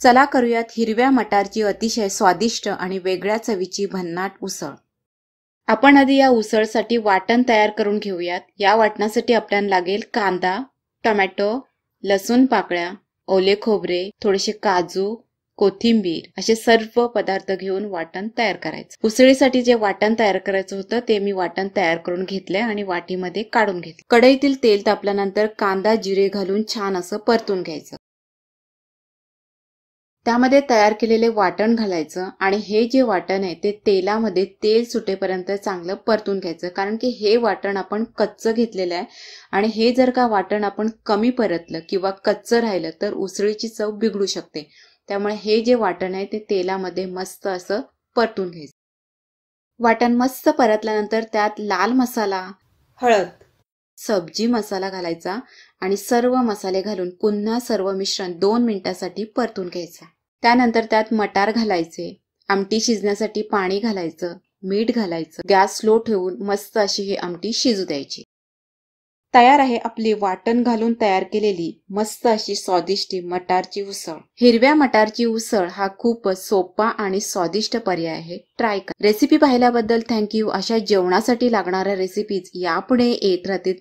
चला करूयात हिरव्या मटारची अतिशय स्वादिष्ट आणि वेगळ्या चवीची भन्नाट उसळ। आपण आधी या उसळसाठी वाटण तयार करून घेऊयात। या वाटणासाठी आपल्याला लागेल कांदा, टोमॅटो, लसूण पाकळ्या, ओले खोबरे, थोडेसे काजू, कोथिंबीर असे सर्व पदार्थ घेऊन वाटण तयार करायचं। उसळीसाठी जे वाटण तयार करायचं होतं ते मी वाटण तयार करून घेतले आणि वाटीमध्ये काढून घेतले। कढईतील तेल तापल्यानंतर कांदा जिरे घालून छान असं परतून घ्यायचं। त्यामध्ये तयार केलेले वाटण घालायचं आणि हे जे वाटण आहे ते तेलामध्ये तेल सुटेपर्यंत चांगलं परतून घ्यायचं, कारण की हे वाटण आपण कच्चं घेतलेलं आहे आणि हे जर का वाटण आपण कमी परतलं किंवा कच्चं राहिलं तर उसळीची चव बिघडू शकते। त्यामुळे हे जे वाटण आहे ते तेलामध्ये मस्त असं परतून घ्यायचं। वाटण मस्त परतल्यानंतर त्यात लाल मसाला, हळद, सब्जी मसाला घालायचा आणि सर्व मसाले घालून पुन्हा सर्व मिश्रण 2 मिनिटांसाठी परतून घ्यायचं। त्यानंतर त्यात मटार घालायचे, आमटी शिजण्यासाठी पाणी घालायचं, मीठ घालायचं, गॅस स्लो ठेवून मस्त अशी ही आमटी शिजू द्यायची। तयार आहे आपली वाटण घालून तयार केलेली मस्त अशी स्वादिष्ट मटारची उसळ। हिरव्या मटारची उसळ हा खूपच सोपा आणि स्वादिष्ट पर्याय आहे, ट्राय करा। रेसिपी पाहिल्याबद्दल थँक्यू। अशा जेवणासाठी लागणाऱ्या रेसिपीज यापुढे येत राहतील